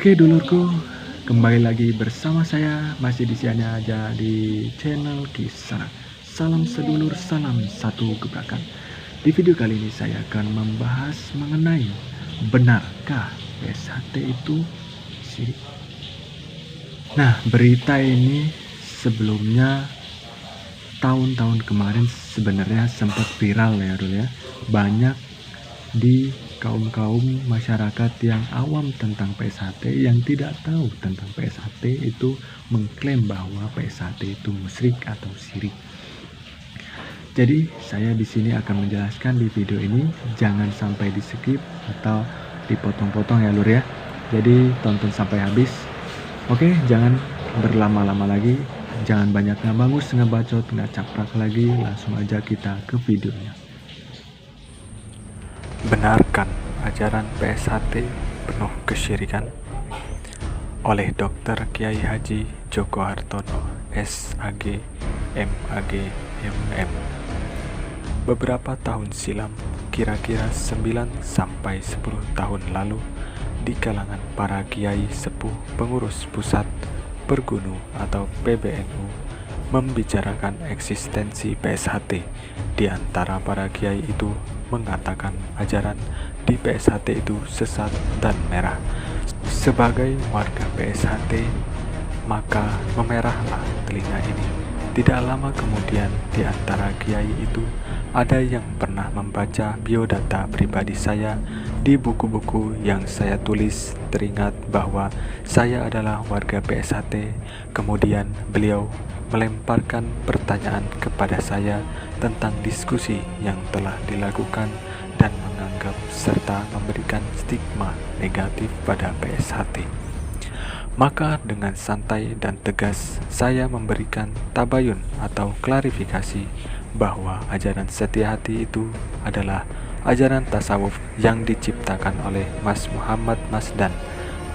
Oke dulurku, kembali lagi bersama saya masih di sini aja di channel Kisah. Salam sedulur, salam satu gebrakan. Di video kali ini saya akan membahas mengenai benarkah PSHT itu syirik. Nah, berita ini sebelumnya tahun-tahun kemarin sebenarnya sempat viral ya dulu ya. Banyak di kaum-kaum masyarakat yang awam tentang PSHT, yang tidak tahu tentang PSHT, itu mengklaim bahwa PSHT itu musyrik atau syirik. Jadi saya di sini akan menjelaskan di video ini, jangan sampai di skip atau dipotong-potong ya lur ya. Jadi tonton sampai habis. Oke, jangan berlama-lama lagi, jangan banyak ngabangus, ngebacot, nggak caprak lagi, langsung aja kita ke videonya. Benarkan ajaran PSHT penuh kesyirikan? Oleh Dr. Kiai Haji Joko Hartono, SAG, MAG, MM. Beberapa tahun silam, kira-kira 9-10 tahun lalu, di kalangan para kiai sepuh pengurus pusat Pergunu atau PBNU membicarakan eksistensi PSHT. Di antara para kiai itu mengatakan ajaran di PSHT itu sesat dan merah. Sebagai warga PSHT, maka memerahlah telinga ini. Tidak lama kemudian di antara kiai itu ada yang pernah membaca biodata pribadi saya di buku-buku yang saya tulis. Teringat bahwa saya adalah warga PSHT. Kemudian beliau melemparkan pertanyaan kepada saya tentang diskusi yang telah dilakukan dan menganggap serta memberikan stigma negatif pada PSHT. Maka dengan santai dan tegas saya memberikan tabayun atau klarifikasi bahwa ajaran setia hati itu adalah ajaran tasawuf yang diciptakan oleh Mas Muhammad Masdan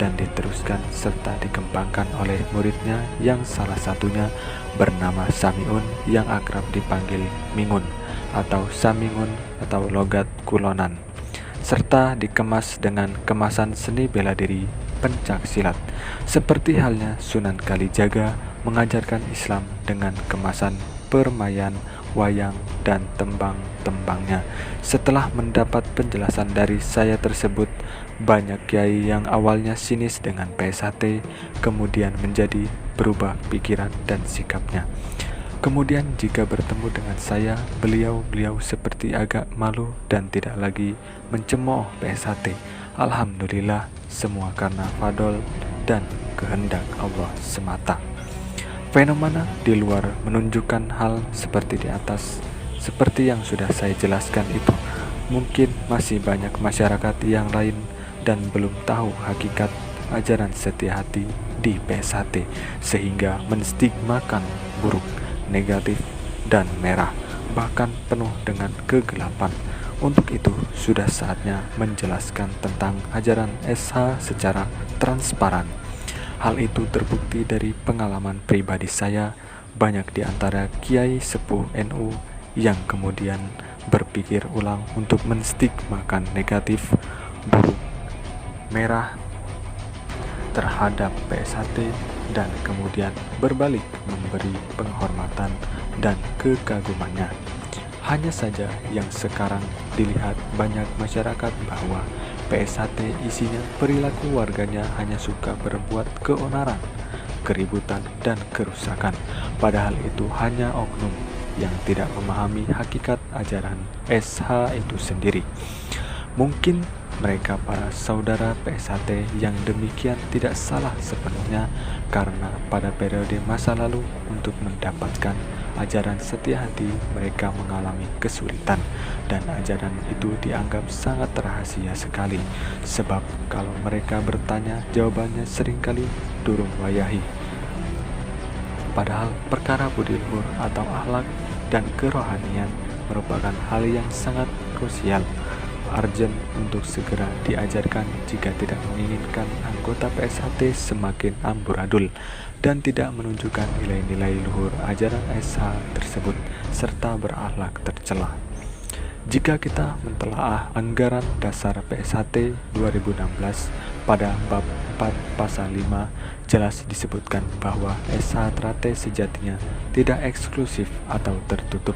dan diteruskan serta dikembangkan oleh muridnya yang salah satunya bernama Samiun yang akrab dipanggil Mingun atau Samingun atau logat kulonan, serta dikemas dengan kemasan seni bela diri pencak silat. Seperti halnya Sunan Kalijaga mengajarkan Islam dengan kemasan permaian, wayang, dan tembang-tembangnya. Setelah mendapat penjelasan dari saya tersebut, banyak kiai yang awalnya sinis dengan PSHT kemudian menjadi berubah pikiran dan sikapnya. Kemudian jika bertemu dengan saya, beliau seperti agak malu dan tidak lagi mencemooh PSHT. Alhamdulillah, semua karena fadol dan kehendak Allah semata. Fenomena di luar menunjukkan hal seperti di atas. Seperti yang sudah saya jelaskan itu, mungkin masih banyak masyarakat yang lain dan belum tahu hakikat ajaran setia hati di PSHT, sehingga menstigmakan buruk, negatif, dan merah, bahkan penuh dengan kegelapan. Untuk itu, sudah saatnya menjelaskan tentang ajaran SH secara transparan. Hal itu terbukti dari pengalaman pribadi saya. Banyak di antara kiai sepuh NU yang kemudian berpikir ulang untuk menstigmakan negatif, buruk, merah terhadap PSHT dan kemudian berbalik memberi penghormatan dan kekagumannya. Hanya saja yang sekarang dilihat banyak masyarakat bahwa PSHT isinya perilaku warganya hanya suka berbuat keonaran, keributan, dan kerusakan. Padahal itu hanya oknum yang tidak memahami hakikat ajaran SH itu sendiri. Mungkin mereka para saudara PSHT yang demikian tidak salah sepenuhnya, karena pada periode masa lalu untuk mendapatkan ajaran setia hati mereka mengalami kesulitan dan ajaran itu dianggap sangat rahasia sekali, sebab kalau mereka bertanya jawabannya seringkali durung wayahi. Padahal perkara budi luhur atau akhlak dan kerohanian merupakan hal yang sangat krusial, urgent untuk segera diajarkan jika tidak menginginkan anggota PSHT semakin amburadul dan tidak menunjukkan nilai-nilai luhur ajaran SH tersebut serta berakhlak tercela. Jika kita mentelaah anggaran dasar PSHT 2016 pada bab 4 pasal 5 jelas disebutkan bahwa SH-Trate sejatinya tidak eksklusif atau tertutup,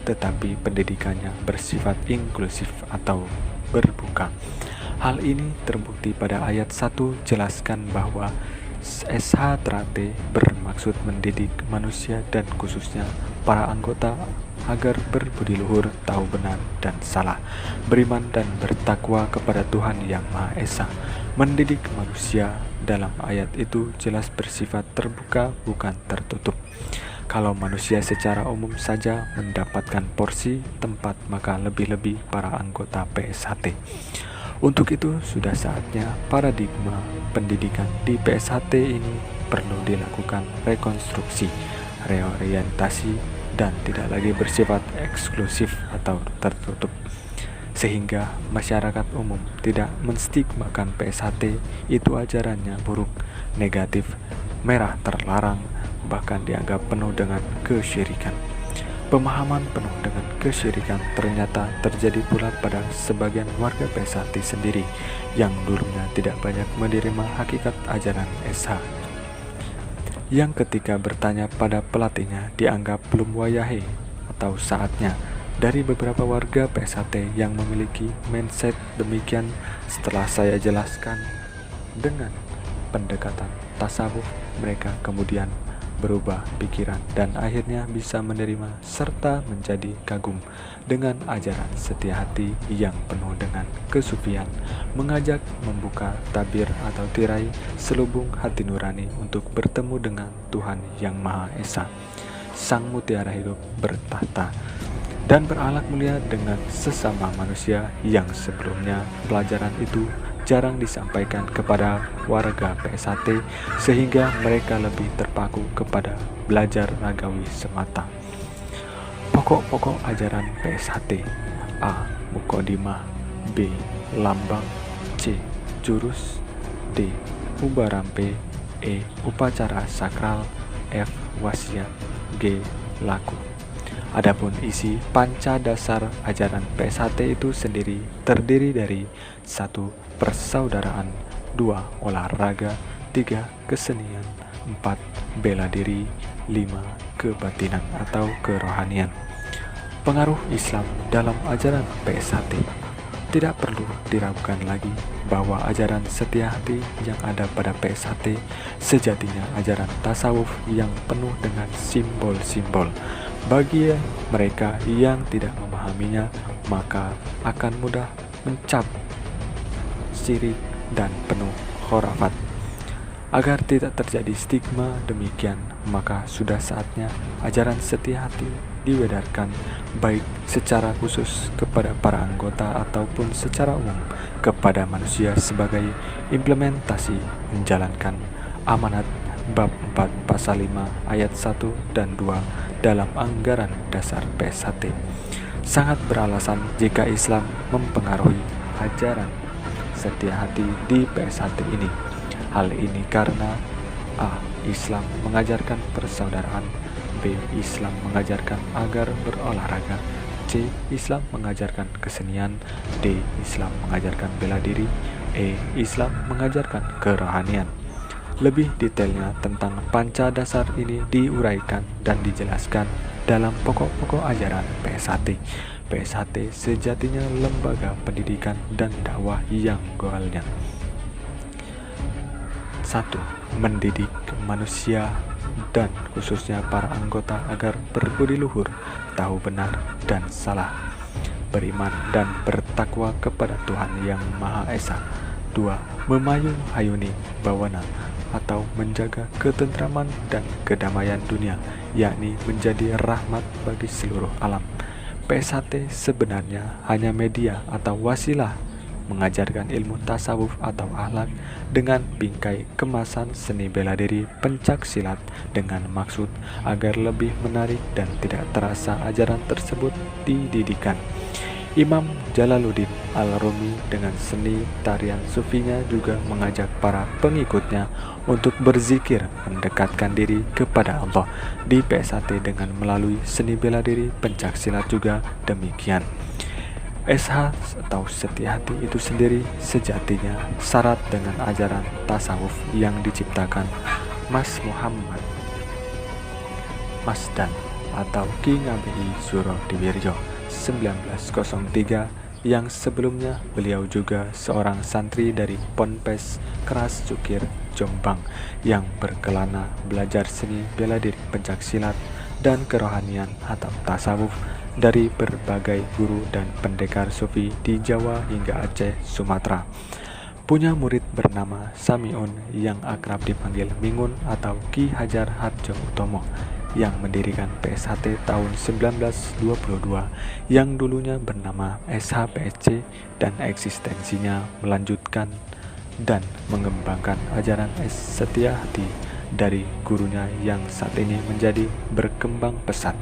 tetapi pendidikannya bersifat inklusif atau berbuka. Hal ini terbukti pada ayat 1 jelaskan bahwa SH-Trate bermaksud mendidik manusia dan khususnya para anggota agar berbudi luhur, tahu benar dan salah, beriman dan bertakwa kepada Tuhan Yang Maha Esa. Mendidik manusia dalam ayat itu jelas bersifat terbuka, bukan tertutup. Kalau manusia secara umum saja mendapatkan porsi tempat, maka lebih-lebih para anggota PSHT. Untuk itu, sudah saatnya paradigma pendidikan di PSHT ini perlu dilakukan rekonstruksi, reorientasi, dan tidak lagi bersifat eksklusif atau tertutup, sehingga masyarakat umum tidak menstigmakan PSHT itu ajarannya buruk, negatif, merah terlarang, bahkan dianggap penuh dengan kesyirikan. Pemahaman penuh dengan kesyirikan ternyata terjadi pula pada sebagian warga PSHT sendiri yang dulunya tidak banyak menerima hakikat ajaran SH, yang ketika bertanya pada pelatihnya dianggap belum wayahe atau saatnya. Dari beberapa warga PSHT yang memiliki mindset demikian, setelah saya jelaskan dengan pendekatan tasawuf, mereka kemudian berubah pikiran dan akhirnya bisa menerima serta menjadi kagum dengan ajaran setia hati yang penuh dengan kesufian, mengajak membuka tabir atau tirai selubung hati nurani untuk bertemu dengan Tuhan Yang Maha Esa, Sang Mutiara Hidup bertahta, dan berakhlak mulia dengan sesama manusia yang sebelumnya pelajaran itu jarang disampaikan kepada warga PSHT sehingga mereka lebih terpaku kepada belajar ragawi semata. Pokok-pokok ajaran PSHT: A. Mukodimah, B. Lambang, C. Jurus, D. Ubarampe, E. Upacara sakral, F. Wasiat, G. Laku. Adapun isi panca dasar ajaran PSHT itu sendiri terdiri dari 1. Persaudaraan, 2. Olahraga, 3. Kesenian, 4. Bela diri, 5. Kebatinan atau kerohanian. Pengaruh Islam dalam ajaran PSHT. Tidak perlu diragukan lagi bahwa ajaran setia hati yang ada pada PSHT sejatinya ajaran tasawuf yang penuh dengan simbol-simbol. Bagi mereka yang tidak memahaminya, maka akan mudah mencap syirik dan penuh khurafat. Agar tidak terjadi stigma demikian, maka sudah saatnya ajaran setia hati diwedarkan baik secara khusus kepada para anggota ataupun secara umum kepada manusia sebagai implementasi menjalankan amanat bab 4 pasal 5 ayat 1 dan 2 dalam anggaran dasar PSHT. Sangat beralasan jika Islam mempengaruhi ajaran setia hati di PSHT ini. Hal ini karena A. Islam mengajarkan persaudaraan, B. Islam mengajarkan agar berolahraga, C. Islam mengajarkan kesenian, D. Islam mengajarkan bela diri, E. Islam mengajarkan kerohanian. Lebih detailnya tentang panca dasar ini diuraikan dan dijelaskan dalam pokok-pokok ajaran PSHT. PSHT sejatinya lembaga pendidikan dan dakwah yang goalnya 1. Mendidik manusia dan khususnya para anggota agar berbudi luhur, tahu benar dan salah, beriman dan bertakwa kepada Tuhan Yang Maha Esa. 2. Memayung hayuni bawana atau menjaga ketentraman dan kedamaian dunia, yakni menjadi rahmat bagi seluruh alam. PSHT sebenarnya hanya media atau wasilah mengajarkan ilmu tasawuf atau akhlak dengan bingkai kemasan seni bela diri pencak silat dengan maksud agar lebih menarik dan tidak terasa ajaran tersebut dididikan. Imam Jalaluddin Al-Rumi dengan seni tarian sufinya juga mengajak para pengikutnya untuk berzikir mendekatkan diri kepada Allah. Di PSHT dengan melalui seni bela diri pencak silat juga demikian. SH atau setia hati itu sendiri sejatinya syarat dengan ajaran tasawuf yang diciptakan Mas Muhammad Masdan atau Ki Ngabehi Surodiwirjo 1903, yang sebelumnya beliau juga seorang santri dari Ponpes Keras Cukir Jombang yang berkelana belajar seni bela diri pencaksilat dan kerohanian atau tasawuf dari berbagai guru dan pendekar sufi di Jawa hingga Aceh, Sumatera. Punya murid bernama Samiun yang akrab dipanggil Mingun atau Ki Hajar Harjo Utomo yang mendirikan PSHT tahun 1922 yang dulunya bernama SHPSC dan eksistensinya melanjutkan dan mengembangkan ajaran setia hati dari gurunya yang saat ini menjadi berkembang pesat.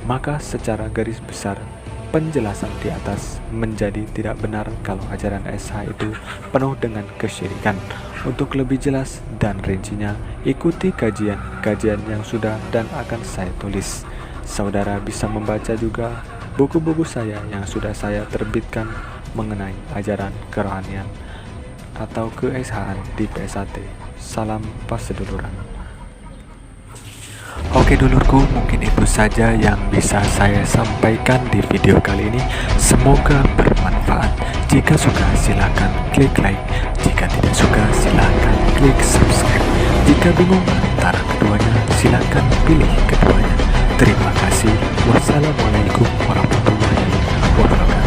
Maka secara garis besar penjelasan di atas menjadi tidak benar kalau ajaran SH itu penuh dengan kesyirikan. Untuk lebih jelas dan rincinya, ikuti kajian-kajian yang sudah dan akan saya tulis. Saudara bisa membaca juga buku-buku saya yang sudah saya terbitkan mengenai ajaran kerohanian atau ke-SH-an di PSHT. Salam Paseduluran. Oke dulurku, mungkin itu saja yang bisa saya sampaikan di video kali ini. Semoga bermanfaat. Jika suka silakan klik like, jika tidak suka silakan klik subscribe. Jika bingung antara keduanya, silakan pilih keduanya. Terima kasih. Wassalamualaikum warahmatullahi wabarakatuh.